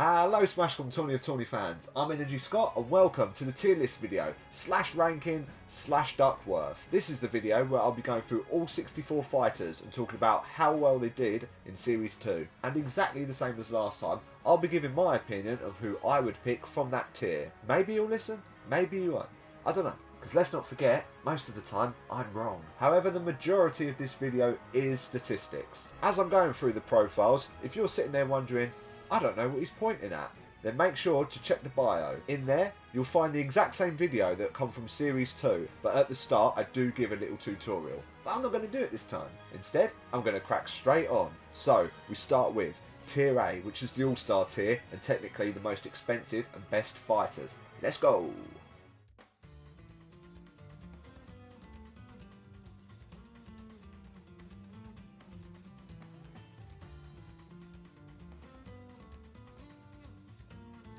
Hello Smashcom Tourney of Tourney fans, I'm Energy Scott and welcome to the tier list video /ranking /Duckworth. This is the video where I'll be going through all 64 fighters and talking about how well they did in Series 2. And exactly the same as last time, I'll be giving my opinion of who I would pick from that tier. Maybe you'll listen, maybe you won't. I don't know. Because let's not forget, most of the time, I'm wrong. However, the majority of this video is statistics. As I'm going through the profiles, if you're sitting there wondering, I don't know what he's pointing at, then make sure to check the bio. In there, you'll find the exact same video that come from Series 2, but at the start I do give a little tutorial. But I'm not going to do it this time. Instead, I'm going to crack straight on. So, we start with Tier A, which is the All-Star tier, and technically the most expensive and best fighters. Let's go!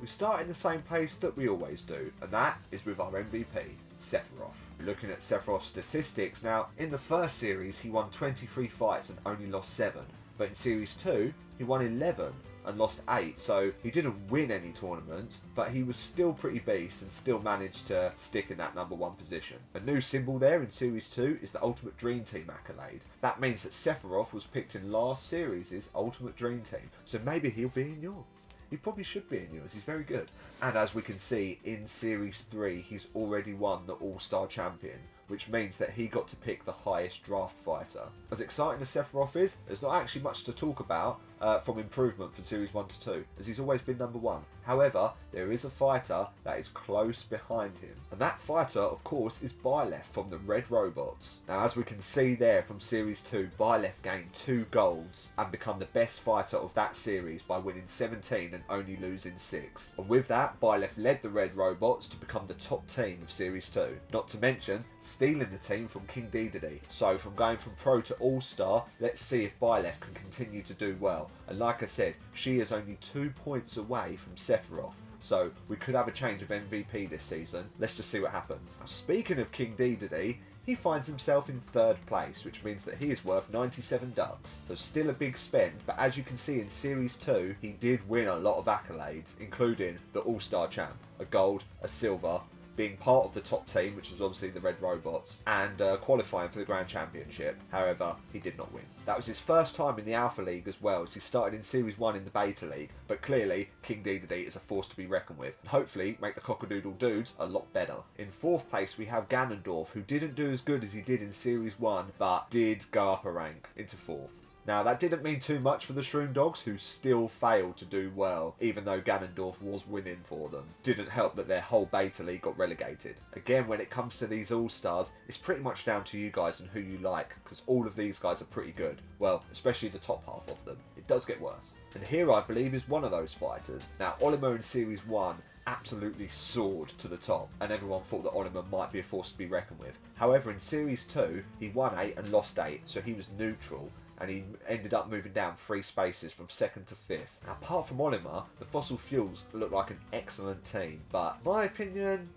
We start in the same place that we always do, and that is with our MVP, Sephiroth. We're looking at Sephiroth's statistics. Now, in the first series, he won 23 fights and only lost 7. But in Series 2, he won 11 and lost 8. So he didn't win any tournaments, but he was still pretty beast and still managed to stick in that #1 position. A new symbol there in Series 2 is the Ultimate Dream Team accolade. That means that Sephiroth was picked in last series' Ultimate Dream Team. So maybe he'll be in yours. He probably should be in yours, he's very good. And as we can see, in Series 3, he's already won the All-Star Champion, which means that he got to pick the highest draft fighter. As exciting as Sephiroth is, there's not actually much to talk about from improvement from Series 1 to 2, as he's always been #1. However, there is a fighter that is close behind him. And that fighter, of course, is Byleth from the Red Robots. Now, as we can see there from Series 2, Byleth gained 2 golds and become the best fighter of that series by winning 17 and only losing 6. And with that, Byleth led the Red Robots to become the top team of Series 2. Not to mention, stealing the team from King Dedede. So from going from Pro to All-Star, let's see if Byleth can continue to do well. And like I said, she is only 2 points away from Sephiroth. So we could have a change of MVP this season. Let's just see what happens. Now, speaking of King Dedede, he finds himself in 3rd place, which means that he is worth 97 ducks. So still a big spend, but as you can see in Series 2, he did win a lot of accolades, including the All-Star Champ, a gold, a silver, being part of the top team, which was obviously the Red Robots, and qualifying for the Grand Championship. However, he did not win. That was his first time in the Alpha League as well, as he started in Series 1 in the Beta League, but clearly King Dedede is a force to be reckoned with, and hopefully make the Cockadoodle Dudes a lot better. In 4th place we have Ganondorf, who didn't do as good as he did in Series 1, but did go up a rank into 4th. Now, that didn't mean too much for the Shroom Dogs, who still failed to do well, even though Ganondorf was winning for them. Didn't help that their whole Beta League got relegated. Again, when it comes to these All-Stars, it's pretty much down to you guys and who you like, because all of these guys are pretty good. Well, especially the top half of them. It does get worse. And here, I believe, is one of those fighters. Now, Olimar in Series 1 absolutely soared to the top, and everyone thought that Olimar might be a force to be reckoned with. However, in Series 2, he won 8 and lost 8, so he was neutral, and he ended up moving down 3 spaces from 2nd to 5th. Now, apart from Olimar, the Fossil Fuels look like an excellent team, but in my opinion,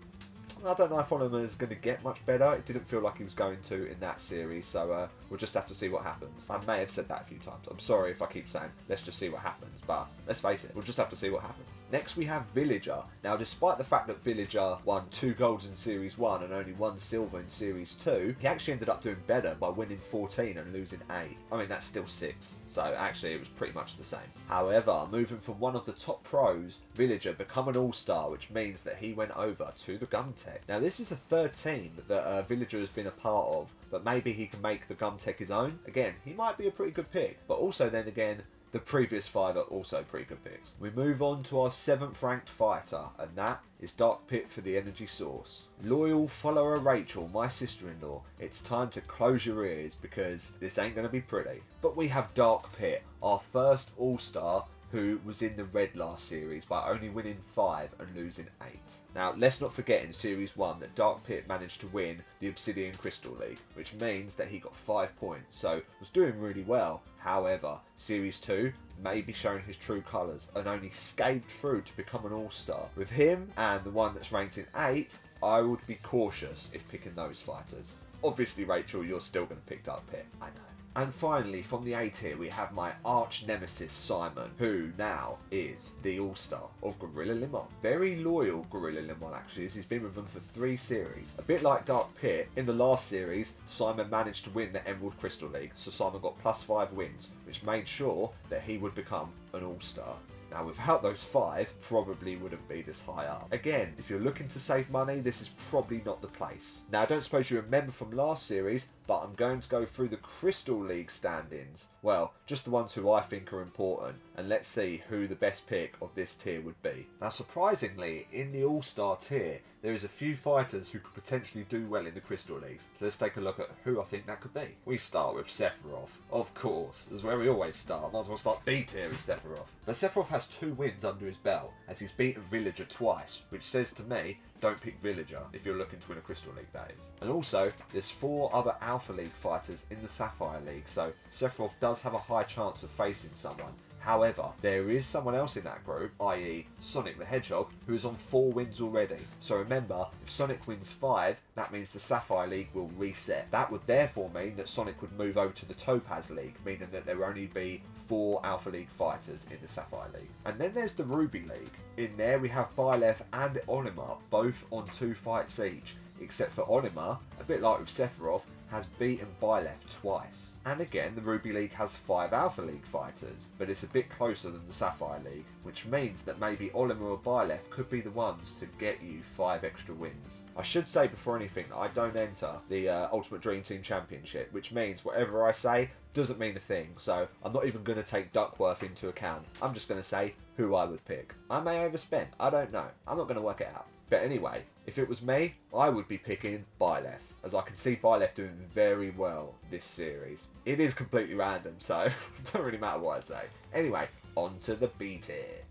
I don't know if Olimar is going to get much better. It didn't feel like he was going to in that series, so we'll just have to see what happens. I may have said that a few times. I'm sorry if I keep saying, let's just see what happens, but let's face it, we'll just have to see what happens. Next we have Villager. Now, despite the fact that Villager won 2 golds in Series 1 and only 1 silver in Series 2, he actually ended up doing better by winning 14 and losing 8. I mean, that's still 6, so actually it was pretty much the same. However, moving from one of the top pros, Villager become an All-Star, which means that he went over to the Gumtech. Now, this is the 3rd team that Villager has been a part of, but maybe he can make the Gumtech his own. Again, he might be a pretty good pick, but also then again, the previous 5 are also pretty good picks. We move on to our 7th ranked fighter, and that is Dark Pit for the energy source. Loyal follower Rachel, my sister-in-law, it's time to close your ears because this ain't going to be pretty. But we have Dark Pit, our first All-Star, who was in the red last series by only winning 5 and losing 8. Now, let's not forget in Series 1 that Dark Pit managed to win the Obsidian Crystal League, which means that he got 5 points, so was doing really well. However, Series 2 may be showing his true colours and only scathed through to become an All-Star. With him and the one that's ranked in 8th, I would be cautious if picking those fighters. Obviously, Rachel, you're still going to pick Dark Pit, I know. And finally, from the A tier, we have my arch nemesis Simon, who now is the all-star of Gorilla Limon. Very loyal Gorilla Limon actually, as he's been with them for 3 series. A bit like Dark Pit, in the last series, Simon managed to win the Emerald Crystal League, so Simon got +5 wins, which made sure that he would become an all-star. Now, without those 5, probably wouldn't be this high up. Again, if you're looking to save money, this is probably not the place. Now, I don't suppose you remember from last series, but I'm going to go through the Crystal League stand-ins. Well, just the ones who I think are important, and let's see who the best pick of this tier would be. Now, surprisingly, in the All-Star tier, there is a few fighters who could potentially do well in the Crystal Leagues. So let's take a look at who I think that could be. We start with Sephiroth. Of course, that's where we always start. Might as well start B tier with Sephiroth. But Sephiroth has 2 wins under his belt, as he's beaten Villager twice, which says to me, don't pick Villager if you're looking to win a Crystal League, that is. And also, there's 4 other Alpha League fighters in the Sapphire League, so Sephiroth does have a high chance of facing someone. However, there is someone else in that group, i.e. Sonic the Hedgehog, who is on 4 wins already. So remember, if Sonic wins 5, that means the Sapphire League will reset. That would therefore mean that Sonic would move over to the Topaz League, meaning that there will only be 4 Alpha League fighters in the Sapphire League. And then there's the Ruby League. In there we have Byleth and Olimar, both on 2 fights each, except for Olimar, a bit like with Sephiroth, has beaten Byleth twice. And again, the Ruby League has 5 Alpha League fighters, but it's a bit closer than the Sapphire League, which means that maybe Olimar or Byleth could be the ones to get you 5 extra wins. I should say before anything, I don't enter the Ultimate Dream Team Championship, which means whatever I say doesn't mean a thing, so I'm not even going to take Duckworth into account. I'm just going to say who I would pick. I may overspend, I don't know. I'm not going to work it out. But anyway, if it was me, I would be picking Byleth, as I can see Byleth doing very well this series. It is completely random, so it doesn't really matter what I say. Anyway, on to the B tier.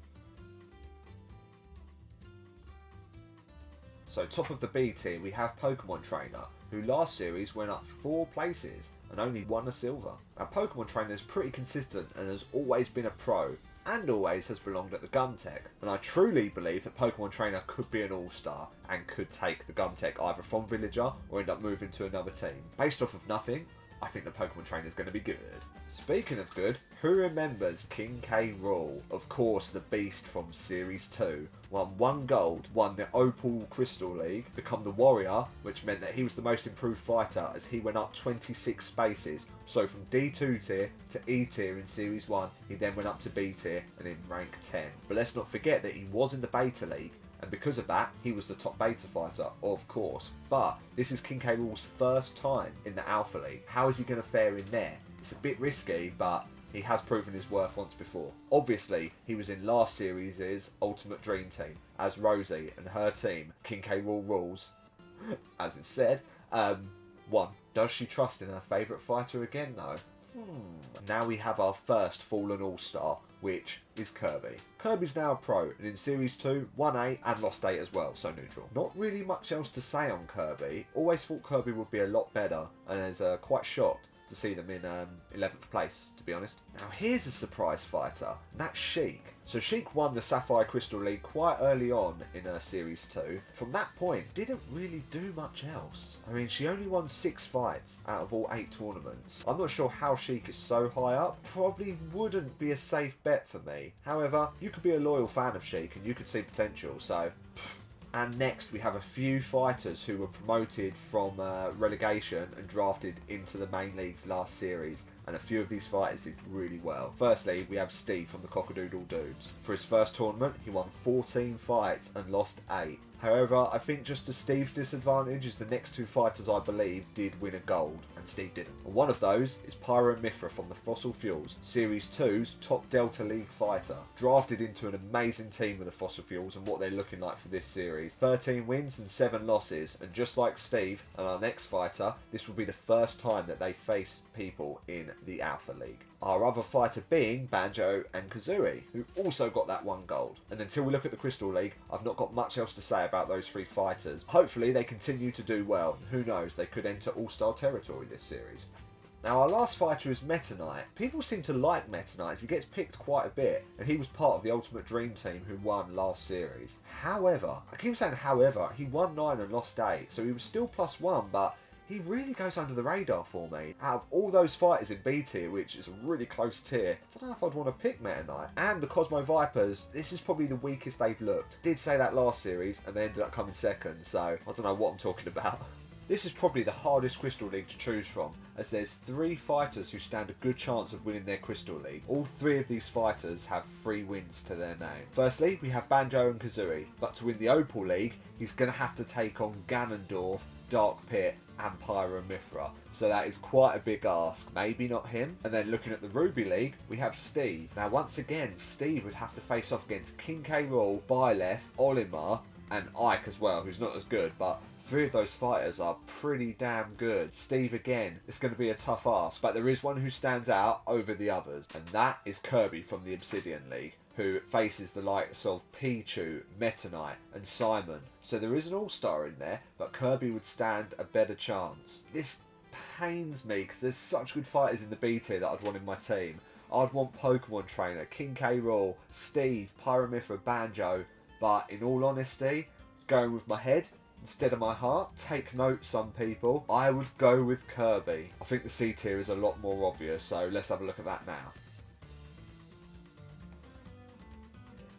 So top of the B tier, we have Pokemon Trainer, who last series went up 4 places and only won a silver. Now, Pokemon Trainer is pretty consistent and has always been a pro, and always has belonged at the Gumtech. And I truly believe that Pokemon Trainer could be an all-star and could take the Gumtech either from Villager or end up moving to another team. Based off of nothing, I think the Pokemon Trainer is going to be good. Speaking of good, who remembers King K. Rool? Of course, the beast from Series 2. Won 1 gold, won the Opal Crystal League, become the Warrior, which meant that he was the most improved fighter as he went up 26 spaces. So from D2 tier to E tier in Series 1, he then went up to B tier and in rank 10. But let's not forget that he was in the Beta League, and because of that, he was the top beta fighter, of course. But this is King K. Rool's first time in the Alpha League. How is he going to fare in there? It's a bit risky, but he has proven his worth once before. Obviously, he was in last series' Ultimate Dream Team as Rosie, and her team, King K. Rool Rules, as it said, won. Does she trust in her favourite fighter again, though? Now we have our first Fallen All-Star, which is Kirby. Kirby's now a pro, and in Series 2, won 8 and lost 8 as well, so neutral. Not really much else to say on Kirby. Always thought Kirby would be a lot better, and is quite shocked to see them in 11th place, to be honest. Now here's a surprise fighter, and that's Sheik. So Sheik won the Sapphire Crystal League quite early on in Series 2. From that point, didn't really do much else. I mean, she only won 6 fights out of all 8 tournaments. I'm not sure how Sheik is so high up. Probably wouldn't be a safe bet for me. However, you could be a loyal fan of Sheik and you could see potential, so... And next we have a few fighters who were promoted from relegation and drafted into the main leagues last series, and a few of these fighters did really well. Firstly, we have Steve from the Cockadoodle Dudes. For his first tournament, he won 14 fights and lost 8. However, I think just to Steve's disadvantage is the next 2 fighters, I believe, did win a gold, and Steve didn't. And one of those is Pyro Mithra from the Fossil Fuels, Series 2's top Delta League fighter. Drafted into an amazing team with the Fossil Fuels and what they're looking like for this series. 13 wins and 7 losses, and just like Steve and our next fighter, this will be the first time that they face people in the Alpha League. Our other fighter being Banjo and Kazooie, who also got that 1 gold. And until we look at the Crystal League, I've not got much else to say about those 3 fighters. Hopefully they continue to do well. Who knows, they could enter All-Star territory this series. Now our last fighter is Meta Knight. People seem to like Meta Knight as he gets picked quite a bit, and he was part of the Ultimate Dream Team who won last series. However, I keep saying however, he won 9 and lost 8, so he was still +1, but he really goes under the radar for me. Out of all those fighters in B tier, which is a really close tier, I don't know if I'd want to pick Meta Knight. And the Cosmo Vipers, this is probably the weakest they've looked. Did say that last series, and they ended up coming second, so I don't know what I'm talking about. This is probably the hardest Crystal League to choose from, as there's 3 fighters who stand a good chance of winning their Crystal League. All 3 of these fighters have 3 wins to their name. Firstly, we have Banjo and Kazooie, but to win the Opal League, he's going to have to take on Ganondorf, Dark Pit and Pyra/Mythra, so that is quite a big ask. Maybe not him. And then looking at the Ruby League, we have Steve. Now once again, Steve would have to face off against King K. Rool, Byleth, Olimar and Ike as well, who's not as good, but 3 of those fighters are pretty damn good. Steve again, it's going to be a tough ask, but there is one who stands out over the others, and that is Kirby from the Obsidian League, who faces the likes of Pichu, Meta Knight and Simon. So there is an all-star in there, but Kirby would stand a better chance. This pains me because there's such good fighters in the B tier that I'd want in my team. I'd want Pokemon Trainer, King K. Rool, Steve, Pyra/Mythra, Banjo, but in all honesty, going with my head instead of my heart, take note some people, I would go with Kirby. I think the C tier is a lot more obvious, so let's have a look at that now.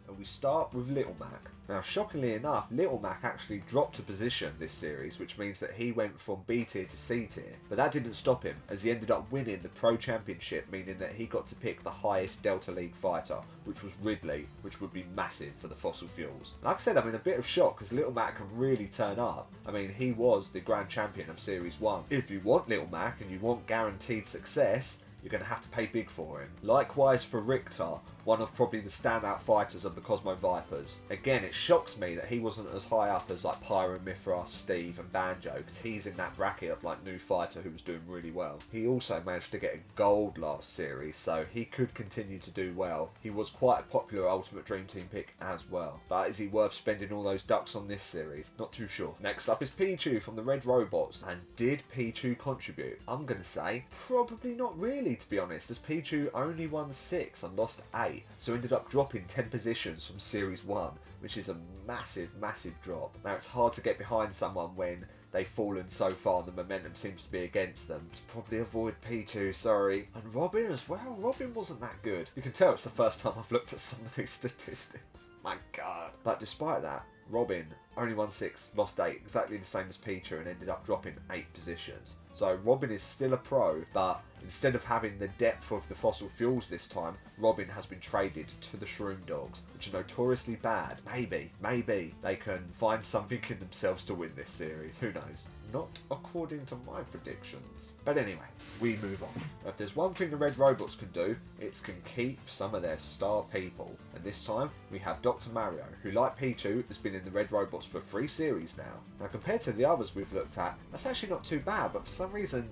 And we start with Little Mac. Now shockingly enough, Little Mac actually dropped a position this series, which means that he went from B tier to C tier. But that didn't stop him, as he ended up winning the Pro Championship, meaning that he got to pick the highest Delta League fighter, which was Ridley, which would be massive for the Fossil Fuels. Like I said, I'm in a bit of shock because Little Mac can really turn up. I mean, he was the Grand Champion of Series 1. If you want Little Mac and you want guaranteed success, you're going to have to pay big for him. Likewise for Richter, one of probably the standout fighters of the Cosmo Vipers. Again, it shocks me that he wasn't as high up as like Pyra/Mythra, Steve and Banjo, because he's in that bracket of like new fighter who was doing really well. He also managed to get a gold last series, so he could continue to do well. He was quite a popular Ultimate Dream Team pick as well. But is he worth spending all those ducks on this series? Not too sure. Next up is Pichu from the Red Robots. And did Pichu contribute? I'm going to say probably not really, to be honest, as Pichu only won 6 and lost 8. So ended up dropping 10 positions from Series 1, which is a massive, massive drop. Now it's hard to get behind someone when they've fallen so far and the momentum seems to be against them. Probably avoid Pichu, sorry. And Robin as well. Robin wasn't that good. You can tell it's the first time I've looked at some of these statistics. My god. But despite that, Robin only won 6, lost 8, exactly the same as Pichu, and ended up dropping 8 positions. So Robin is still a pro, but instead of having the depth of the Fossil Fuels this time, Robin has been traded to the Shroom Dogs, which are notoriously bad. Maybe they can find something in themselves to win this series. Who knows? Not according to my predictions. But anyway, we move on. If there's one thing the Red Robots can do, it's can keep some of their star people. And this time, we have Dr. Mario, who like Pichu, has been in the Red Robots for 3 series now. Now compared to the others we've looked at, that's actually not too bad, but for some reason,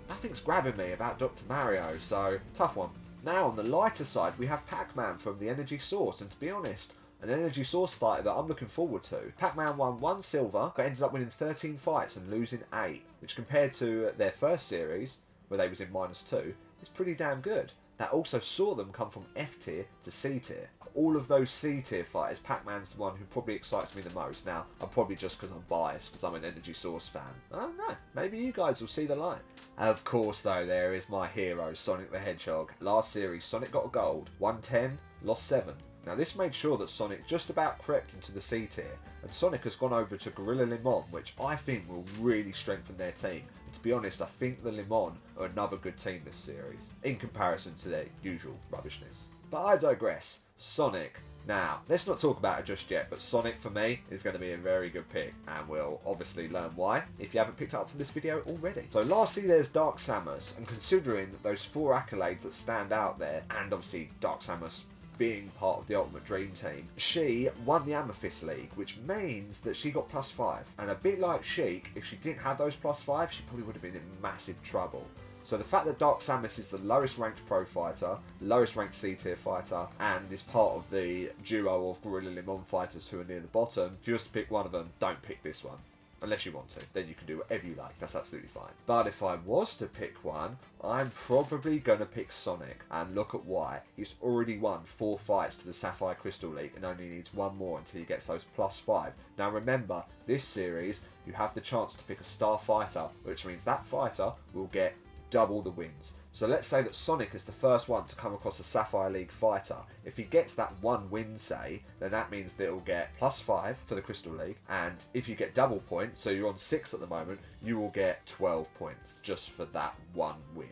nothing's grabbing me about Dr. Mario, so tough one. Now on the lighter side, we have Pac-Man from the Energy Source, and to be honest, an Energy Source fighter that I'm looking forward to. Pac-Man won 1 silver, but ended up winning 13 fights and losing 8, which compared to their first series, where they was in -2, is pretty damn good. That also saw them come from F tier to C tier. Of all of those C tier fighters, Pac-Man's the one who probably excites me the most. Now, I'm probably just because I'm biased, because I'm an Energy Source fan. I don't know, maybe you guys will see the light. Of course though, there is my hero, Sonic the Hedgehog. Last series, Sonic got a gold, won 10, lost 7. Now this made sure that Sonic just about crept into the C tier, and Sonic has gone over to Gorilla Limon, which I think will really strengthen their team. And to be honest, I think the Limon are another good team this series, in comparison to their usual rubbishness. But I digress. Sonic. Now, let's not talk about it just yet, but Sonic for me is going to be a very good pick, and we'll obviously learn why if you haven't picked up from this video already. So lastly there's Dark Samus, and considering those 4 accolades that stand out there, and obviously Dark Samus being part of the Ultimate Dream Team, she won the Amethyst League, which means that she got +5. And a bit like Sheik, if she didn't have those +5, she probably would have been in massive trouble. So the fact that Dark Samus is the lowest ranked pro fighter, lowest ranked C tier fighter, and is part of the duo of Gorilla Limon fighters who are near the bottom, if you was to pick one of them, don't pick this one. Unless you want to, then you can do whatever you like, that's absolutely fine. But if I was to pick one, I'm probably going to pick Sonic, and look at why. He's already won 4 fights to the Sapphire Crystal League and only needs 1 more until he gets those +5. Now remember, this series, you have the chance to pick a star fighter, which means that fighter will get double the wins. So let's say that Sonic is the first one to come across a Sapphire League fighter. If he gets that 1 win, say, then that means that he'll get +5 for the Crystal League, and if you get double points, so you're on 6 at the moment, you will get 12 points just for that 1 win.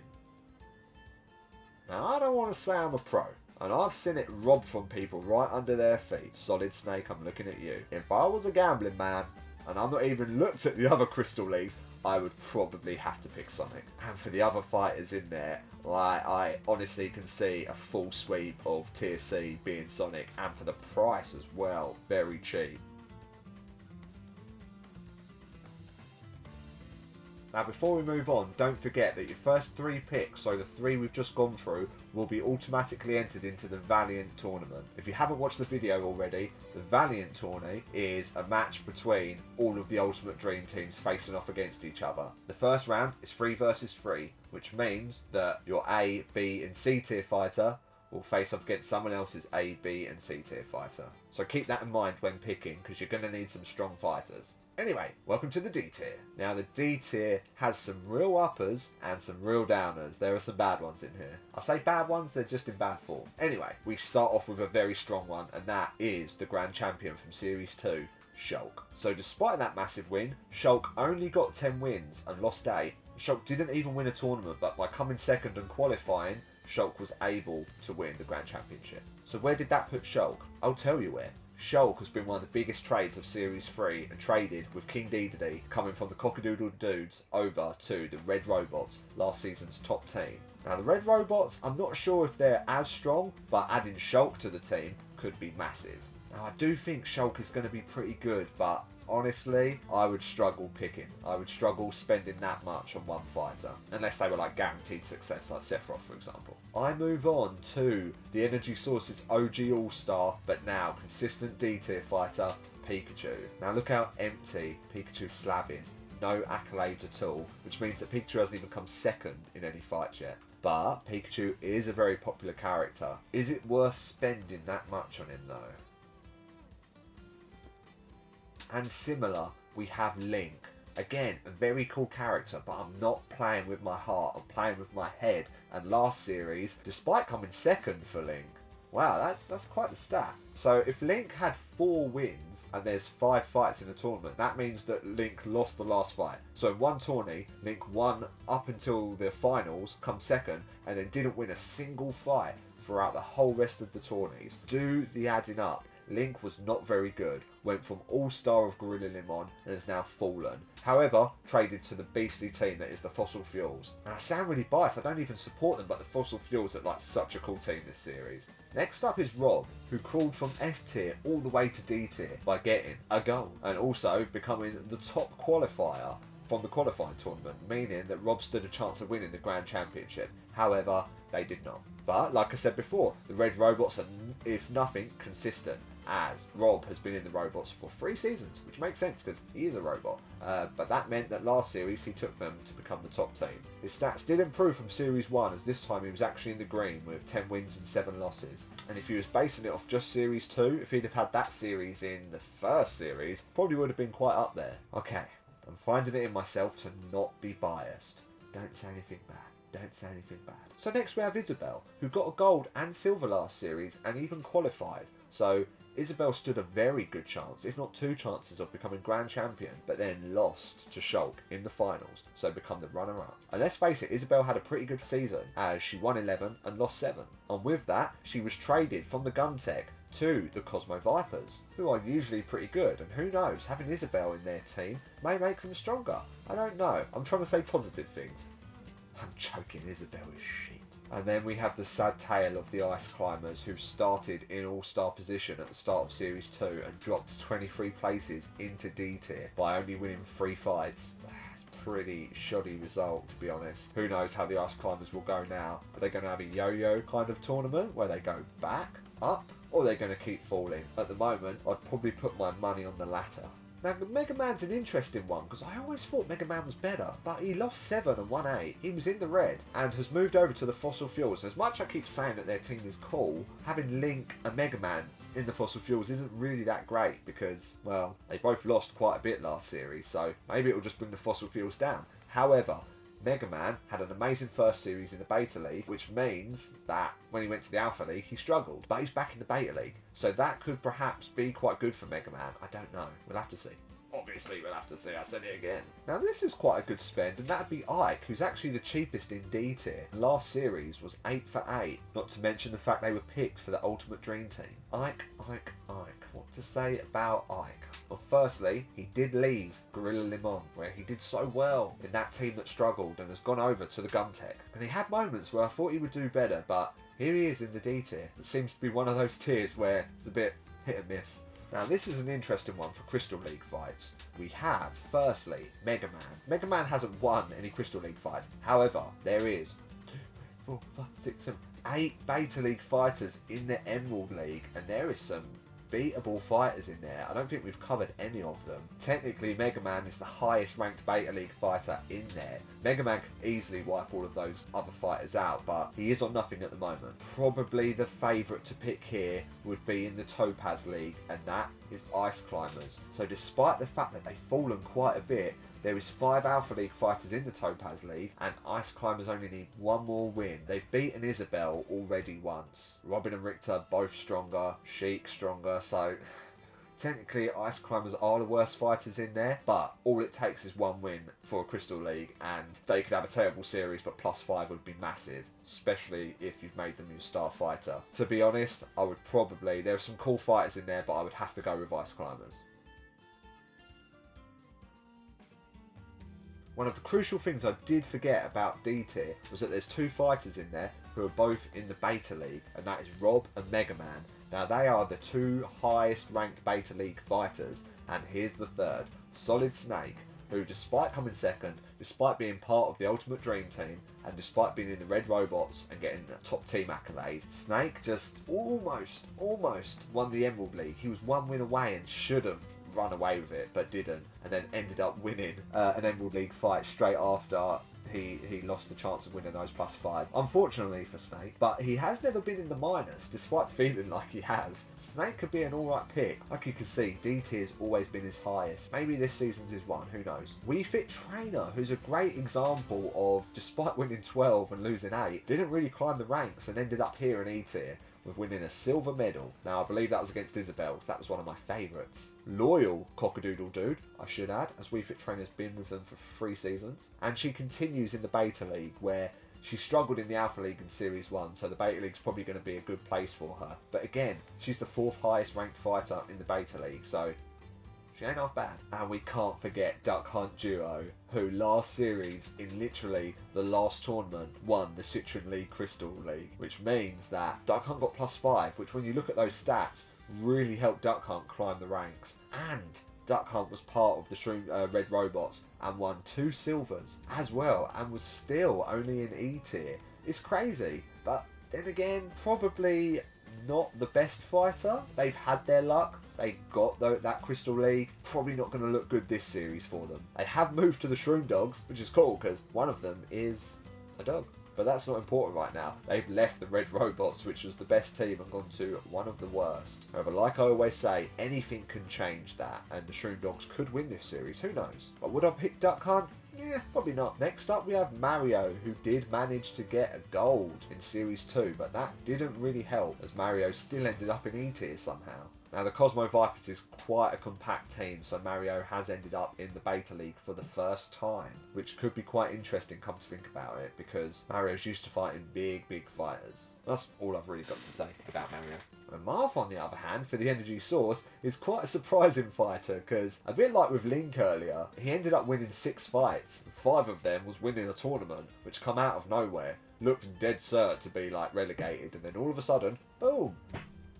Now I don't want to say I'm a pro, and I've seen it robbed from people right under their feet. Solid Snake, I'm looking at you. If I was a gambling man, and I'm not even looked at the other Crystal Leagues, I would probably have to pick Sonic. And for the other fighters in there, I honestly can see a full sweep of Tier C being Sonic, and for the price as well, very cheap. Now before we move on, don't forget that your first 3 picks, so the 3 we've just gone through, will be automatically entered into the Valiant tournament. If you haven't watched the video already, the Valiant tourney is a match between all of the Ultimate Dream teams facing off against each other. The first round is 3 versus 3, which means that your A, B and C tier fighter will face off against someone else's A, B and C tier fighter. So keep that in mind when picking, because you're going to need some strong fighters. Anyway, welcome to the D tier. Now the D tier has some real uppers and some real downers. There are some bad ones in here. I say bad ones, they're just in bad form. Anyway, we start off with a very strong one, and that is the Grand Champion from Series 2, Shulk. So despite that massive win, Shulk only got 10 wins and lost 8. Shulk didn't even win a tournament, but by coming second and qualifying, Shulk was able to win the Grand Championship. So where did that put Shulk? I'll tell you where. Shulk has been one of the biggest trades of Series 3 and traded with King Dedede coming from the Cockadoodle Dudes over to the Red Robots, last season's top team. Now the Red Robots, I'm not sure if they're as strong, but adding Shulk to the team could be massive. Now I do think Shulk is going to be pretty good, but honestly, I would struggle picking. I would struggle spending that much on one fighter, unless they were like guaranteed success, like Sephiroth for example. I move on to the Energy Sources OG All-Star, but now consistent D tier fighter, Pikachu. Now look how empty Pikachu's slab is. No accolades at all, which means that Pikachu hasn't even come second in any fights yet. But Pikachu is a very popular character. Is it worth spending that much on him though? And similar, we have Link. Again, a very cool character, but I'm not playing with my heart, I'm playing with my head. And last series, despite coming second for Link, wow, that's quite the stat. So if Link had 4 wins and there's 5 fights in a tournament, that means that Link lost the last fight. So in one tourney, Link won up until the finals, come second, and then didn't win a single fight throughout the whole rest of the tourneys. Do the adding up. Link was not very good, went from all-star of Gorilla Limon and has now fallen. However, traded to the beastly team that is the Fossil Fuels. And I sound really biased, I don't even support them, but the Fossil Fuels look like such a cool team this series. Next up is Rob, who crawled from F tier all the way to D tier by getting a gold and also becoming the top qualifier from the qualifying tournament, meaning that Rob stood a chance of winning the Grand Championship. However, they did not. But like I said before, the Red Robots are, if nothing, consistent, as Rob has been in the Robots for 3 seasons, which makes sense because he is a robot. But that meant that last series he took them to become the top team. His stats did improve from Series 1, as this time he was actually in the green with 10 wins and 7 losses. And if he was basing it off just Series 2, if he'd have had that series in the first series, probably would have been quite up there. Okay, I'm finding it in myself to not be biased. Don't say anything bad. Don't say anything bad. So next we have Isabelle, who got a gold and silver last series and even qualified. So Isabelle stood a very good chance, if not 2 chances, of becoming Grand Champion, but then lost to Shulk in the finals, so become the runner-up. And let's face it, Isabelle had a pretty good season, as she won 11 and lost 7. And with that, she was traded from the Gumtech to the Cosmo Vipers, who are usually pretty good, and who knows, having Isabelle in their team may make them stronger. I don't know, I'm trying to say positive things. I'm joking, Isabelle is shit. And then we have the sad tale of the Ice Climbers, who started in all-star position at the start of Series 2 and dropped 23 places into D tier by only winning 3 fights. That's a pretty shoddy result, to be honest. Who knows how the Ice Climbers will go now? Are they going to have a yo-yo kind of tournament where they go back, up, or are they going to keep falling? At the moment, I'd probably put my money on the latter. Now, Mega Man's an interesting one because I always thought Mega Man was better, but he lost 7 and won 8. He was in the red and has moved over to the Fossil Fuels. As much I keep saying that their team is cool, having Link and Mega Man in the Fossil Fuels isn't really that great because, well, they both lost quite a bit last series, so maybe it'll just bring the Fossil Fuels down. However, Mega Man had an amazing first series in the Beta League, which means that when he went to the Alpha League, he struggled. But he's back in the Beta League, so that could perhaps be quite good for Mega Man. I don't know. We'll have to see. Obviously, we'll have to see. I said it again. Now, this is quite a good spend, and that'd be Ike, who's actually the cheapest in D tier. Last series was 8 for 8, not to mention the fact they were picked for the Ultimate Dream Team. Ike. What to say about Ike? Well, firstly, he did leave Gorilla Limon, where he did so well in that team that struggled and has gone over to the Gumtech. And he had moments where I thought he would do better, but here he is in the D tier. It seems to be one of those tiers where it's a bit hit and miss. Now, this is an interesting one for Crystal League fights. We have, firstly, Mega Man. Mega Man hasn't won any Crystal League fights. However, there is 2, 3, 4, 5, 6, 7, 8 Beta League fighters in the Emerald League, and there is some beatable fighters in there. I don't think we've covered any of them. Technically, Mega Man is the highest ranked Beta League fighter in there. Mega Man can easily wipe all of those other fighters out, but he is on nothing at the moment. Probably the favourite to pick here would be in the Topaz League, and that is Ice Climbers. So despite the fact that they've fallen quite a bit, there is 5 Alpha League fighters in the Topaz League, and Ice Climbers only need one more win. They've beaten Isabel already once. Robin and Richter both stronger, Sheik stronger, so technically Ice Climbers are the worst fighters in there, but all it takes is one win for a Crystal League, and they could have a terrible series, but +5 would be massive, especially if you've made them your star fighter. To be honest, I would probably, there are some cool fighters in there, but I would have to go with Ice Climbers. One of the crucial things I did forget about D tier was that there's 2 fighters in there who are both in the Beta League, and that is Rob and Mega Man. Now, they are the 2 highest ranked Beta League fighters, and here's the third, Solid Snake, who despite coming second, despite being part of the Ultimate Dream Team, and despite being in the Red Robots and getting a top team accolade, Snake just almost won the Emerald League. He was 1 win away and should have run away with it, but didn't, and then ended up winning an Emerald League fight straight after he lost the chance of winning those +5. Unfortunately for Snake, but he has never been in the minors, despite feeling like he has. Snake could be an alright pick. Like you can see, D tier's always been his highest. Maybe this season's his one, who knows. We Fit Trainer, who's a great example of, despite winning 12 and losing 8, didn't really climb the ranks and ended up here in E tier, with winning a silver medal. Now, I believe that was against Isabel, because that was one of my favourites. Loyal Cockadoodle Dude, I should add, as We Fit Trainer's been with them for 3 seasons. And she continues in the Beta League, where she struggled in the Alpha League in Series 1, so the Beta League's probably going to be a good place for her. But again, she's the 4th highest ranked fighter in the Beta League, so she ain't half bad. And we can't forget Duck Hunt Duo, who last series, in literally the last tournament, won the Citron League Crystal League, which means that Duck Hunt got +5, which when you look at those stats, really helped Duck Hunt climb the ranks. And Duck Hunt was part of the Shroom Red Robots and won 2 silvers as well, and was still only in E tier. It's crazy, but then again, probably not the best fighter. They've had their luck. They got that Crystal League. Probably not going to look good this series for them. They have moved to the Shroom Dogs, which is cool because one of them is a dog. But that's not important right now. They've left the Red Robots, which was the best team, and gone to one of the worst. However, like I always say, anything can change that, and the Shroom Dogs could win this series, who knows? But would I pick Duck Hunt? Yeah, probably not. Next up we have Mario, who did manage to get a gold in Series 2, but that didn't really help, as Mario still ended up in E tier somehow. Now, the Cosmo Vipers is quite a compact team, so Mario has ended up in the Beta League for the first time, which could be quite interesting come to think about it, because Mario's used to fighting big fighters. That's all I've really got to say about Mario. And Marth, on the other hand, for the energy source, is quite a surprising fighter, because a bit like with Link earlier, he ended up winning 6 fights, and 5 of them was winning a tournament, which come out of nowhere, looked dead cert to be like relegated, and then all of a sudden, boom!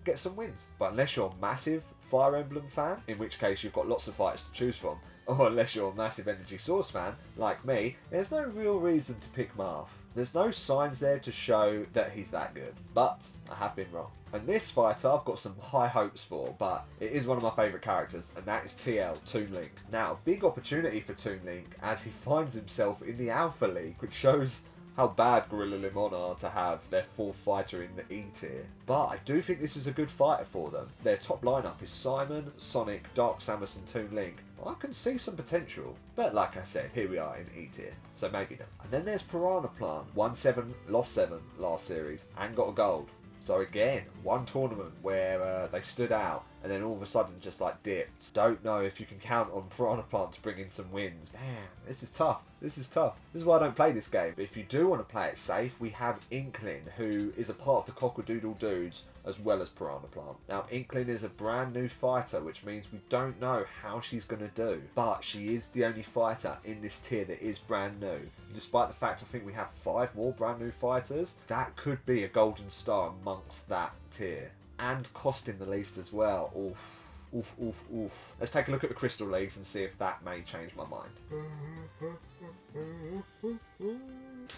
Get some wins. But unless you're a massive Fire Emblem fan, in which case you've got lots of fighters to choose from, Or unless you're a massive energy source fan, like me, there's no real reason to pick Marth. There's no signs there to show that he's that good. But I have been wrong. And this fighter I've got some high hopes for, but it is one of my favourite characters, and that is TL, Toon Link. Now, big opportunity for Toon Link as he finds himself in the Alpha League, which shows how bad Gorilla Limon are to have their fourth fighter in the E tier. But I do think this is a good fighter for them. Their top lineup is Simon, Sonic, Dark Samus and Toon Link. I can see some potential. But like I said, here we are in E tier. So maybe not. And then there's Piranha Plant. Won 7, lost 7 last series and got a gold. So again, one tournament where they stood out and then all of a sudden just like dipped. Don't know if you can count on Piranha Plant to bring in some wins. Man, this is tough. This is tough. This is why I don't play this game. But if you do want to play it safe, we have Inkling, who is a part of the Cockadoodle Dudes as well as Piranha Plant. Now, Inkling is a brand new fighter, which means we don't know how she's going to do. But she is the only fighter in this tier that is brand new. Despite the fact I think we have 5 more brand new fighters, that could be a golden star amongst that tier. And costing the least as well. Oof. Oof, oof, oof. Let's take a look at the Crystal Leagues and see if that may change my mind.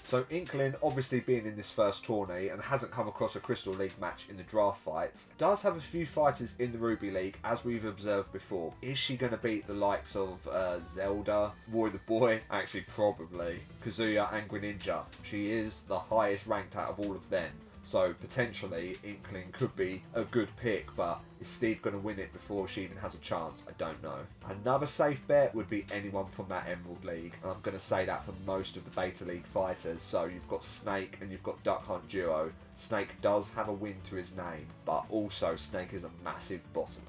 So Inkling, obviously being in this first tourney and hasn't come across a Crystal League match in the draft fights, does have a few fighters in the Ruby League, as we've observed before. Is she going to beat the likes of Zelda, Roy the Boy? Actually, probably. Kazuya and Greninja. She is the highest ranked out of all of them. So potentially Inkling could be a good pick, but is Steve going to win it before she even has a chance? I don't know. Another safe bet would be anyone from that Emerald League, and I'm going to say that for most of the Beta League fighters. So you've got Snake and you've got Duck Hunt Duo. Snake does have a win to his name, but also Snake is a massive bottom.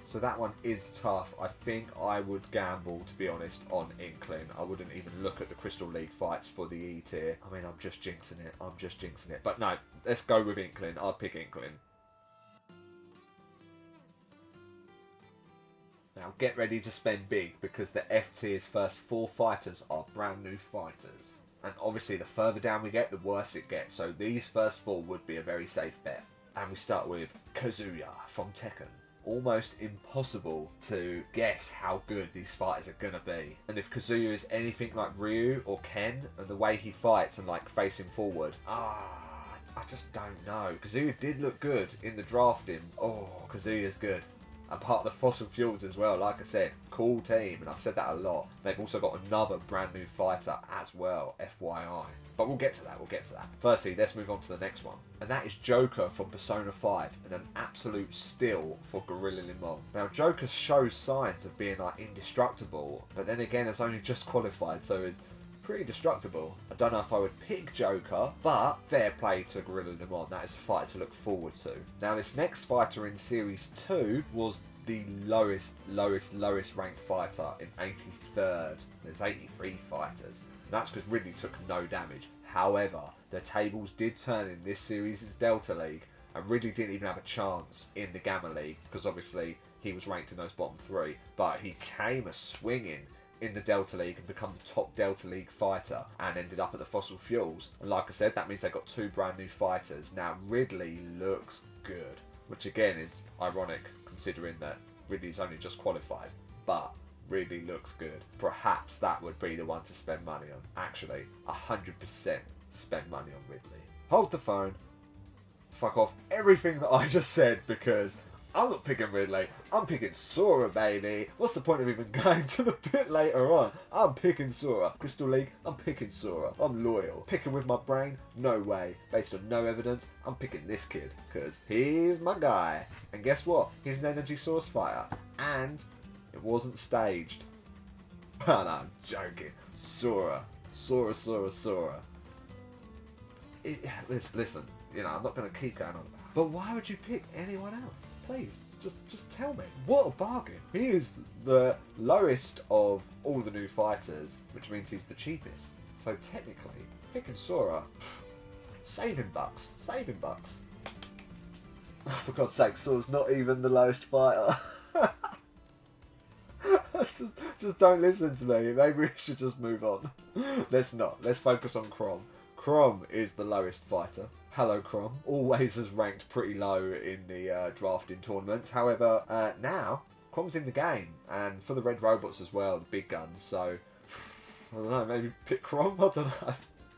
So that one is tough. I think I would gamble, to be honest, on Inkling. I wouldn't even look at the Crystal League fights for the E tier. I mean, I'm just jinxing it. But no, let's go with Inkling. I'd pick Inkling. Now get ready to spend big, because the F tier's first 4 fighters are brand new fighters. And obviously the further down we get, the worse it gets. So these first 4 would be a very safe bet. And we start with Kazuya from Tekken. Almost impossible to guess how good these fighters are gonna be. And if Kazuya is anything like Ryu or Ken, and the way he fights and like facing forward, I just don't know. Kazuya did look good in the drafting. Oh, Kazuya's good. And part of the Fossil Fuels as well, like I said, cool team, and I've said that a lot. They've also got another brand new fighter as well, FYI. But we'll get to that. Firstly, let's move on to the next one. And that is Joker from Persona 5, and an absolute steal for Gorilla Limon. Now, Joker shows signs of being like indestructible, but then again, has only just qualified, so is pretty destructible. I don't know if I would pick Joker, but fair play to Gorilla Limon. That is a fight to look forward to. Now, this next fighter in Series 2 was the lowest ranked fighter in 83rd. There's 83 fighters. That's because Ridley took no damage. However, the tables did turn in this series' Delta League, and Ridley didn't even have a chance in the Gamma League, because obviously he was ranked in those bottom 3. But he came a swinging in the Delta League and become the top Delta League fighter, and ended up at the Fossil Fuels. And like I said, that means they got 2 brand new fighters. Now, Ridley looks good, which again is ironic considering that Ridley's only just qualified. But really looks good. Perhaps that would be the one to spend money on. Actually, 100% spend money on Ridley. Hold the phone. Fuck off everything that I just said, because I'm not picking Ridley. I'm picking Sora, baby. What's the point of even going to the bit later on? I'm picking Sora. Crystal League, I'm picking Sora. I'm loyal. Picking with my brain? No way. Based on no evidence, I'm picking this kid, because he's my guy. And guess what? He's an energy source fighter. And it wasn't staged. Oh, no, I'm joking. Sora. Listen, you know, I'm not going to keep going on about it. But why would you pick anyone else? Please, just tell me. What a bargain. He is the lowest of all the new fighters, which means he's the cheapest. So technically, picking Sora, saving bucks. Oh, for God's sake, Sora's not even the lowest fighter. Just don't listen to me. Maybe we should just move on. Let's not. Let's focus on Chrom. Chrom is the lowest fighter. Hello, Chrom. Always has ranked pretty low in the drafting tournaments. However, now Crom's in the game, and for the red robots as well, the big guns, so I don't know, maybe pick Crom, I don't know.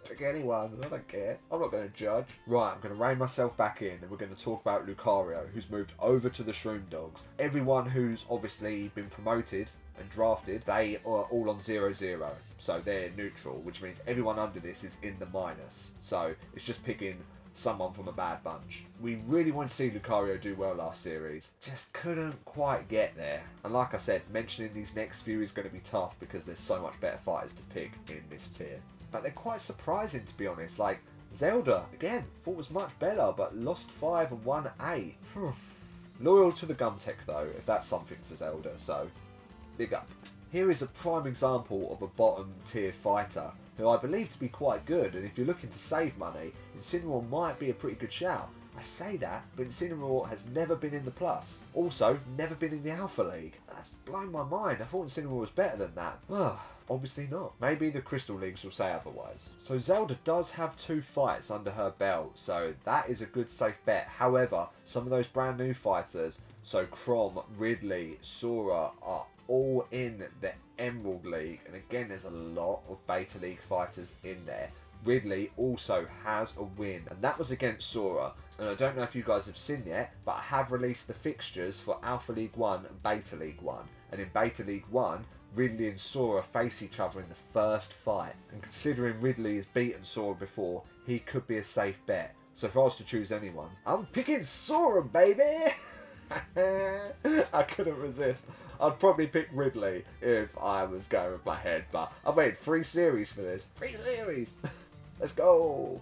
Pick anyone, I don't care. I'm not going to judge. Right, I'm going to rein myself back in and we're going to talk about Lucario, who's moved over to the Shroom Dogs. Everyone who's obviously been promoted and drafted, they are all on 0-0. So they're neutral, which means everyone under this is in the minus. So it's just picking someone from a bad bunch. We really want to see Lucario do well last series. Just couldn't quite get there. And like I said, mentioning these next few is going to be tough because there's so much better fighters to pick in this tier. But they're quite surprising, to be honest. Like, Zelda, again, thought was much better, but lost 5 and won 8. Loyal to the Gum Tech, though, if that's something for Zelda, so big up. Here is a prime example of a bottom tier fighter, who I believe to be quite good, and if you're looking to save money, Incineroar might be a pretty good shout. I say that, but Incineroar has never been in the Plus. Also, never been in the Alpha League. That's blown my mind. I thought Incineroar was better than that. Obviously not. Maybe the Crystal Leagues will say otherwise. So Zelda does have 2 fights under her belt, so that is a good safe bet. However, some of those brand new fighters, so Chrom, Ridley, Sora, are all in the Emerald League. And again, there's a lot of Beta League fighters in there. Ridley also has a win, and that was against Sora. And I don't know if you guys have seen yet, but I have released the fixtures for Alpha League 1 and Beta League 1. And in Beta League 1, Ridley and Sora face each other in the first fight. And considering Ridley has beaten Sora before, he could be a safe bet. So if I was to choose anyone, I'm picking Sora, baby! I couldn't resist. I'd probably pick Ridley if I was going with my head, but I've waited 3 series for this. 3 series! Let's go!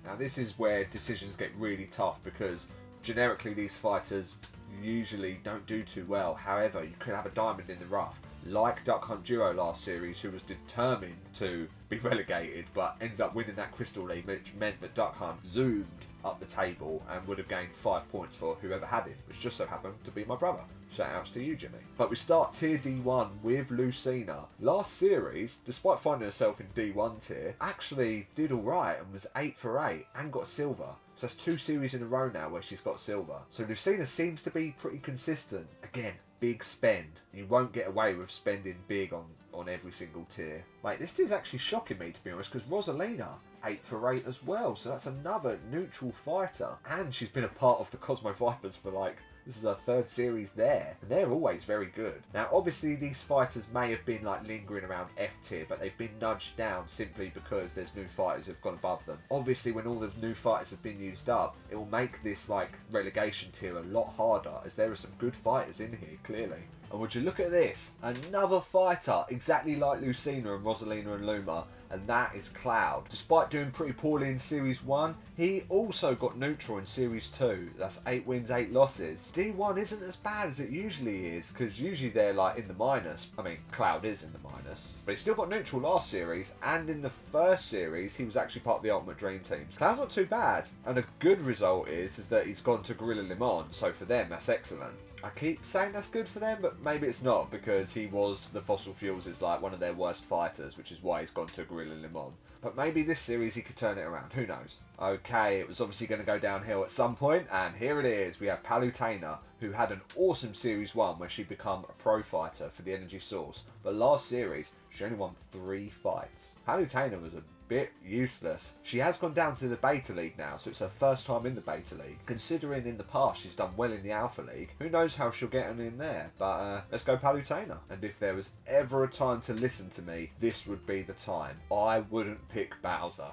Now this is where decisions get really tough because generically these fighters usually don't do too well. However, you could have a diamond in the rough, like Duck Hunt Duo last series, who was determined to be relegated but ended up winning that Crystal League, which meant that Duck Hunt zoomed up the table and would have gained 5 points for whoever had him, which just so happened to be my brother. Shout outs to you, Jimmy. But we start tier D1 with Lucina. Last series, despite finding herself in D1 tier, actually did alright and was 8 for 8 and got silver. So that's 2 series in a row now where she's got silver. So Lucina seems to be pretty consistent. Again, big spend. You won't get away with spending big on every single tier. Like, this is actually shocking me, to be honest, because Rosalina, 8 for 8 as well. So that's another neutral fighter. And she's been a part of the Cosmo Vipers for like, this is her 3rd series there, and they're always very good. Now, obviously, these fighters may have been like lingering around F tier, but they've been nudged down simply because there's new fighters who've gone above them. Obviously, when all the new fighters have been used up, it will make this like relegation tier a lot harder, as there are some good fighters in here, clearly. And would you look at this? Another fighter, exactly like Lucina and Rosalina and Luma, and that is Cloud. Despite doing pretty poorly in Series 1, he also got neutral in Series 2. That's 8 wins, 8 losses. D1 isn't as bad as it usually is, because usually they're like in the minus. I mean, Cloud is in the minus. But he still got neutral last series, and in the first series, he was actually part of the Ultimate Dream Teams. Cloud's not too bad. And a good result is that he's gone to Gorilla Limon, so for them, that's excellent. I keep saying that's good for them, but maybe it's not, because he was, the Fossil Fuels is like one of their worst fighters, which is why he's gone to Gorilla Limon. But maybe this series he could turn it around, who knows? Okay, it was obviously going to go downhill at some point, and here it is. We have Palutena, who had an awesome Series 1 where she'd become a pro fighter for the energy source. But last series, she only won 3 fights. Palutena was a bit useless. She has gone down to the Beta League now, so it's her first time in the Beta League. Considering in the past she's done well in the Alpha League, who knows how she'll get on in there. But let's go Palutena. And if there was ever a time to listen to me, this would be the time. I wouldn't pick Bowser.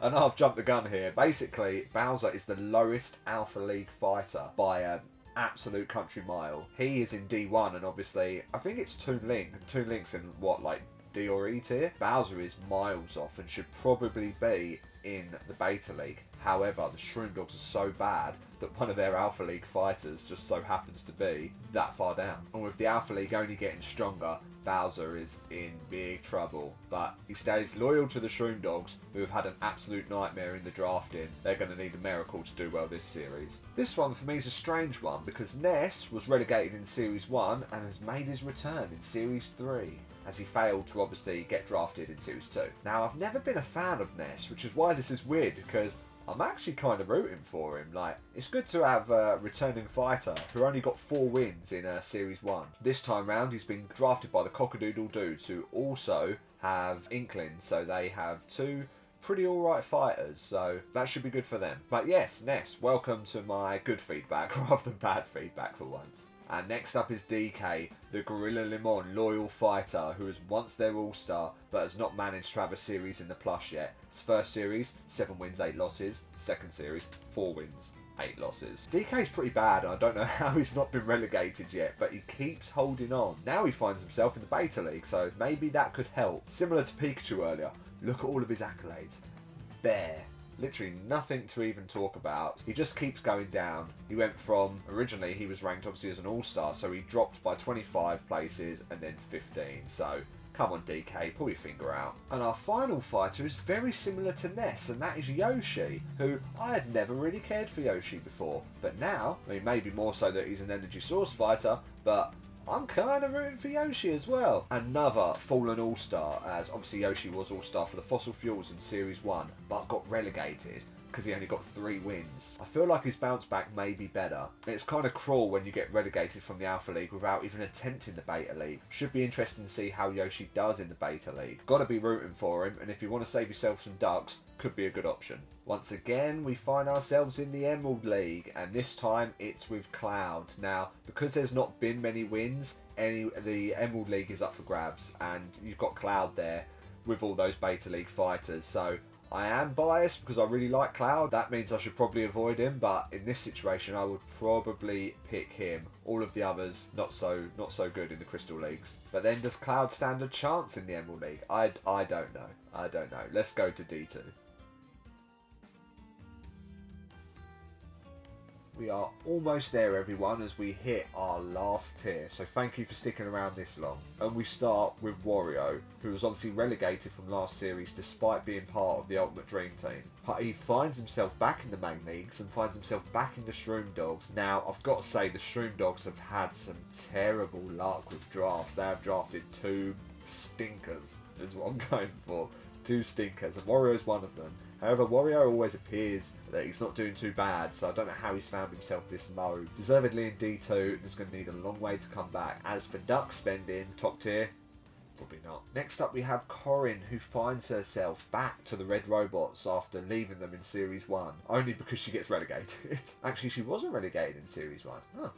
I know I've jumped the gun here. Basically, Bowser is the lowest Alpha League fighter by an absolute country mile. He is in D1, and obviously, I think it's Toon Link. Toon Link's in what, like D or E tier? Bowser is miles off and should probably be in the Beta League. However, the Shroom Dogs are so bad that one of their Alpha League fighters just so happens to be that far down. And with the Alpha League only getting stronger, Bowser is in big trouble. But he stays loyal to the Shroom Dogs, who have had an absolute nightmare in the drafting. They're going to need a miracle to do well this series. This one for me is a strange one, because Ness was relegated in Series 1 and has made his return in Series 3. As he failed to obviously get drafted in Series 2. Now, I've never been a fan of Ness, which is why this is weird, because I'm actually kind of rooting for him. Like, it's good to have a returning fighter who only got 4 wins in Series 1. This time round, he's been drafted by the Cockadoodle Dudes, who also have Inklings, so they have 2 pretty alright fighters, so that should be good for them. But yes, Ness, welcome to my good feedback rather than bad feedback for once. And next up is DK, the Gorilla Limon loyal fighter who was once their all-star but has not managed to have a series in the plus yet. His first series, 7 wins, 8 losses. Second series, 4 wins, 8 losses. DK's pretty bad, and I don't know how he's not been relegated yet, but he keeps holding on. Now he finds himself in the Beta League, so maybe that could help. Similar to Pikachu earlier, look at all of his accolades. Bare. Literally nothing to even talk about. He just keeps going down. He went from, originally he was ranked obviously as an all-star, so he dropped by 25 places and then 15. So come on DK, pull your finger out. And our final fighter is very similar to Ness, and that is Yoshi, who I had never really cared for Yoshi before. But now, I mean maybe more so that he's an energy source fighter, but I'm kind of rooting for Yoshi as well. Another fallen all-star, as obviously Yoshi was all-star for the Fossil Fuels in Series 1, but got relegated because he only got 3 wins. I feel like his bounce back may be better. It's kind of cruel when you get relegated from the Alpha League without even attempting the Beta League. Should be interesting to see how Yoshi does in the Beta League. Gotta be rooting for him, and if you want to save yourself some ducks, could be a good option. Once again, we find ourselves in the Emerald League, and this time it's with Cloud. Now, because there's not been many wins, the Emerald League is up for grabs, and you've got Cloud there with all those Beta League fighters, so I am biased because I really like Cloud. That means I should probably avoid him, but in this situation I would probably pick him. All of the others not so good in the Crystal Leagues. But then does Cloud stand a chance in the Emerald League? I don't know. I don't know. Let's go to D2. We are almost there, everyone, as we hit our last tier, so thank you for sticking around this long. And we start with Wario, who was obviously relegated from last series despite being part of the Ultimate Dream Team. But he finds himself back in the main leagues and finds himself back in the Shroom Dogs. Now, I've got to say, the Shroom Dogs have had some terrible luck with drafts. They have drafted 2 stinkers, is what I'm going for. 2 stinkers, and Wario's one of them. However, Wario always appears that he's not doing too bad, so I don't know how he's found himself this low. Deservedly in D2, and is going to need a long way to come back. As for duck spending, top tier, probably not. Next up we have Corin, who finds herself back to the Red Robots after leaving them in Series 1, only because she gets relegated. Actually, she wasn't relegated in Series 1. Huh.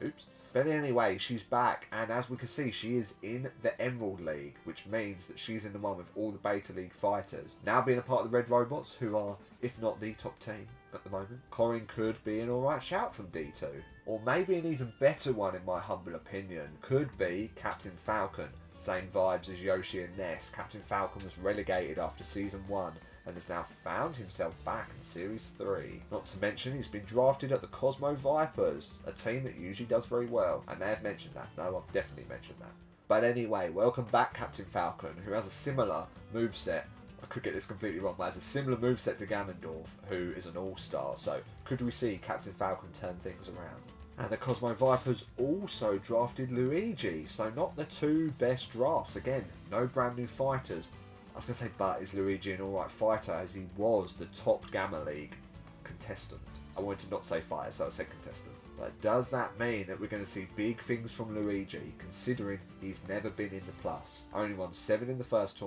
Oops. But anyway, she's back, and as we can see, she is in the Emerald League, which means that she's in the one with all the Beta League fighters. Now being a part of the Red Robots, who are, if not the top team at the moment, Corin could be an alright shout from D2. Or maybe an even better one, in my humble opinion, could be Captain Falcon. Same vibes as Yoshi and Ness. Captain Falcon was relegated after Season 1, and has now found himself back in Series 3. Not to mention he's been drafted at the Cosmo Vipers, a team that usually does very well. I may have mentioned that. No, I've definitely mentioned that. But anyway, welcome back Captain Falcon, who has a similar moveset. I could get this completely wrong, but has a similar moveset to Ganondorf, who is an all-star. So could we see Captain Falcon turn things around? And the Cosmo Vipers also drafted Luigi, so not the 2 best drafts. Again, no brand new fighters. I was going to say, but is Luigi an alright fighter, as he was the top Gamma League contestant? I wanted to not say fighter, so I said contestant. But does that mean that we're going to see big things from Luigi, considering he's never been in the plus? Only won 7 in the first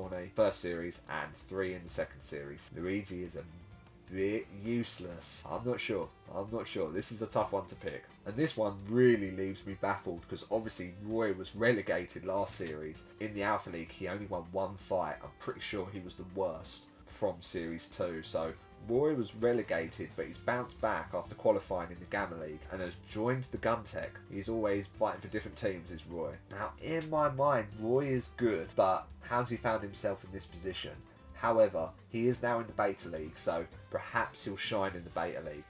series, and 3 in the second series. Luigi is a bit useless. I'm not sure. This is a tough one to pick. And this one really leaves me baffled, because obviously Roy was relegated last series. In the Alpha League, he only won 1 fight. I'm pretty sure he was the worst from Series 2. So Roy was relegated, but he's bounced back after qualifying in the Gamma League and has joined the Gumtech. He's always fighting for different teams, is Roy. Now, in my mind, Roy is good, but how's he found himself in this position? However, he is now in the Beta League, so perhaps he'll shine in the Beta League.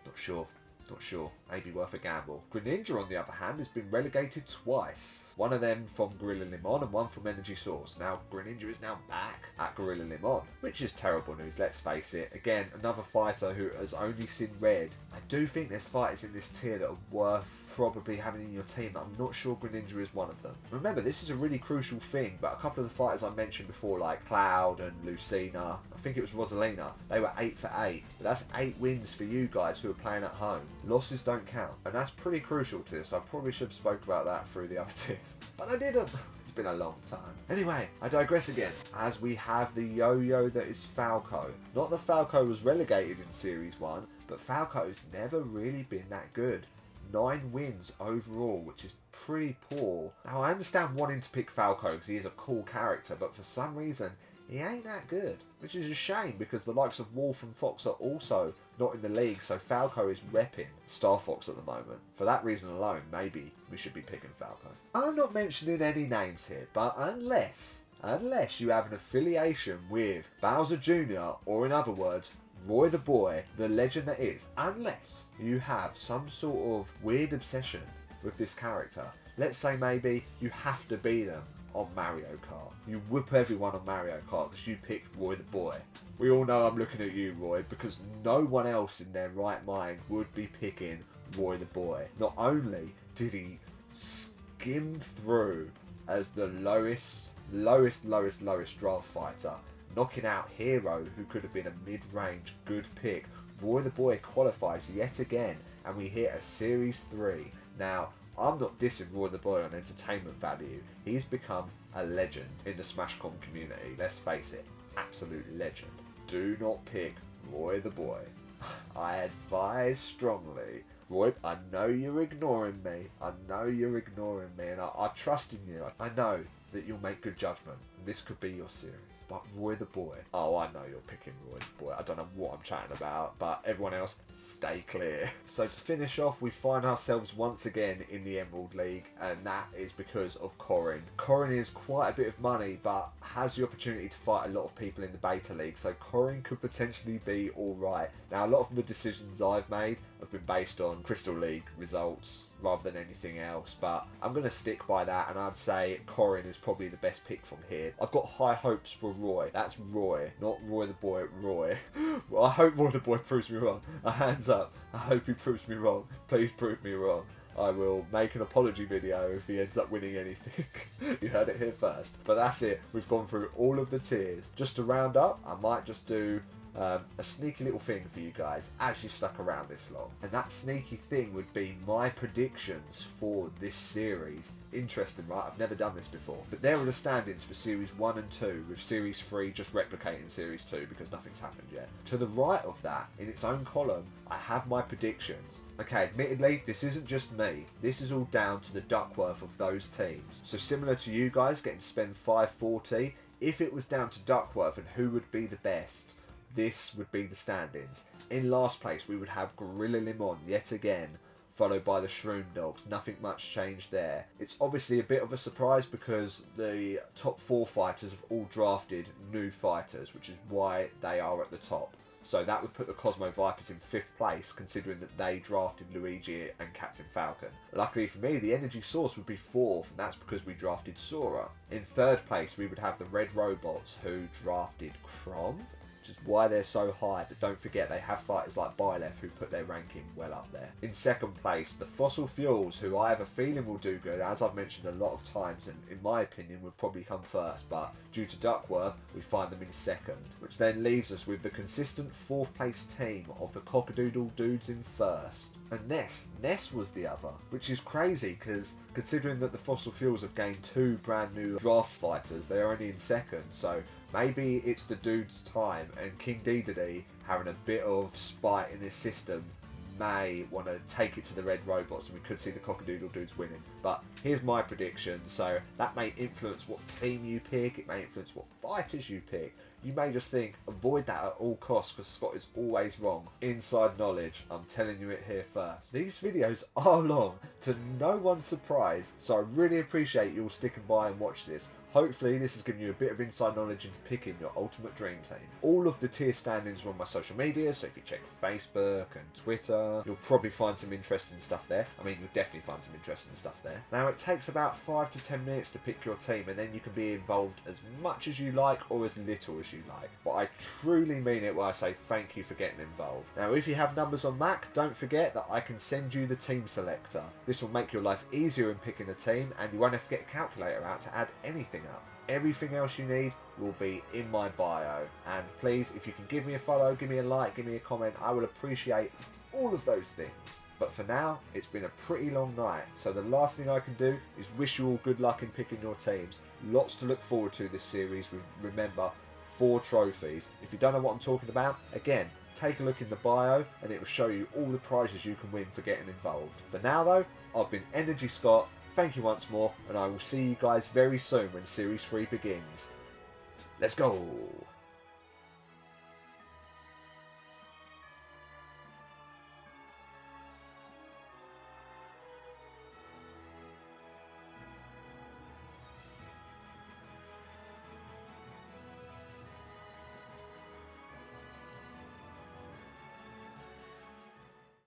Not sure. Not sure, maybe worth a gamble. Greninja, on the other hand, has been relegated twice. One of them from Gorilla Limon and one from Energy Source. Now, Greninja is now back at Gorilla Limon, which is terrible news, let's face it. Again, another fighter who has only seen red. I do think there's fighters in this tier that are worth probably having in your team. I'm not sure Greninja is one of them. Remember, this is a really crucial thing, but a couple of the fighters I mentioned before, like Cloud and Lucina, I think it was Rosalina, they were 8 for 8. But that's 8 wins for you guys who are playing at home. Losses don't count, and that's pretty crucial to this. I probably should have spoke about that through the other tiers, but I didn't. It's been a long time. Anyway, I digress again, as we have the yo-yo that is Falco. Not that Falco was relegated in Series 1, but Falco's never really been that good. 9 wins overall, which is pretty poor. Now, I understand wanting to pick Falco because he is a cool character, but for some reason, he ain't that good, which is a shame because the likes of Wolf and Fox are also not in the league, so Falco is repping Star Fox at the moment. For that reason alone, maybe we should be picking Falco. I'm not mentioning any names here, but unless you have an affiliation with Bowser Jr., or in other words, Roy the Boy, the legend that is, unless you have some sort of weird obsession with this character, let's say maybe you have to be them on Mario Kart. You whip everyone on Mario Kart because you picked Roy the Boy. We all know I'm looking at you, Roy, because no one else in their right mind would be picking Roy the Boy. Not only did he skim through as the lowest draft fighter, knocking out Hero, who could have been a mid-range good pick, Roy the Boy qualifies yet again, and we hit a Series 3. Now, I'm not dissing Roy the Boy on entertainment value. He's become a legend in the Smashcom community. Let's face it, absolute legend. Do not pick Roy the Boy. I advise strongly. Roy, I know you're ignoring me. And I trust in you. I know that you'll make good judgment. And this could be your series. But Roy the Boy, oh, I know you're picking Roy the Boy. I don't know what I'm chatting about, but everyone else, stay clear. So to finish off, we find ourselves once again in the Emerald League, and that is because of Corrin. Corrin is quite a bit of money, but has the opportunity to fight a lot of people in the Beta League, so Corrin could potentially be alright. Now, a lot of the decisions I've made have been based on Crystal League results rather than anything else, but I'm going to stick by that, and I'd say Corrin is probably the best pick from here. I've got high hopes for Roy. That's Roy, not Roy the Boy, Roy. Well, I hope Roy the Boy proves me wrong. Hands up. I hope he proves me wrong. Please prove me wrong. I will make an apology video if he ends up winning anything. You heard it here first. But that's it. We've gone through all of the tiers. Just to round up, I might just do a sneaky little thing for you guys as you stuck around this long, and that sneaky thing would be my predictions for this series. Interesting, right? I've never done this before, but there are the standings for Series 1 and 2, with Series 3 just replicating Series 2 because nothing's happened yet. To the right of that, in its own column, I have my predictions. Okay, admittedly, this isn't just me. This is all down to the Duckworth of those teams. So similar to you guys getting to spend 540, if it was down to Duckworth and who would be the best, this would be the standings. In last place, we would have Gorilla Limon yet again, followed by the Shroom Dogs. Nothing much changed there. It's obviously a bit of a surprise because the top 4 fighters have all drafted new fighters, which is why they are at the top. So that would put the Cosmo Vipers in 5th place, considering that they drafted Luigi and Captain Falcon. Luckily for me, the Energy Source would be 4th, and that's because we drafted Sora. In 3rd place, we would have the Red Robots, who drafted Chrom, which is why they're so high, but don't forget they have fighters like Byleth who put their ranking well up there. In 2nd place, the Fossil Fuels, who I have a feeling will do good, as I've mentioned a lot of times, and in my opinion would probably come 1st, but due to Duckworth, we find them in 2nd, which then leaves us with the consistent 4th place team of the Cockadoodle Dudes in 1st. And Ness was the other, which is crazy because considering that the Fossil Fuels have gained 2 brand new draft fighters, they're only in 2nd, so maybe it's the dude's time, and King Dedede, having a bit of spite in his system, may want to take it to the Red Robots, and we could see the Cockadoodle Dudes winning. But here's my prediction, so that may influence what team you pick, it may influence what fighters you pick. You may just think, avoid that at all costs because Scott is always wrong. Inside knowledge, I'm telling you it here first. These videos are long, to no one's surprise, so I really appreciate you all sticking by and watch this. Hopefully this has given you a bit of inside knowledge into picking your ultimate dream team. All of the tier standings are on my social media, so if you check Facebook and Twitter, you'll probably find some interesting stuff there. I mean, you'll definitely find some interesting stuff there. Now, it takes about 5 to 10 minutes to pick your team, and then you can be involved as much as you like or as little as you like. But I truly mean it when I say thank you for getting involved. Now, if you have numbers on Mac, don't forget that I can send you the team selector. This will make your life easier in picking a team, and you won't have to get a calculator out to add anything up. Everything else you need will be in my bio. And please, if you can give me a follow, give me a like, give me a comment, I will appreciate all of those things. But for now, it's been a pretty long night, so the last thing I can do is wish you all good luck in picking your teams. Lots to look forward to this series with, remember, 4 trophies. If you don't know what I'm talking about, again, take a look in the bio and it will show you all the prizes you can win for getting involved. For now though, I've been Energy Scott. Thank you once more, and I will see you guys very soon when Series 3 begins. Let's go!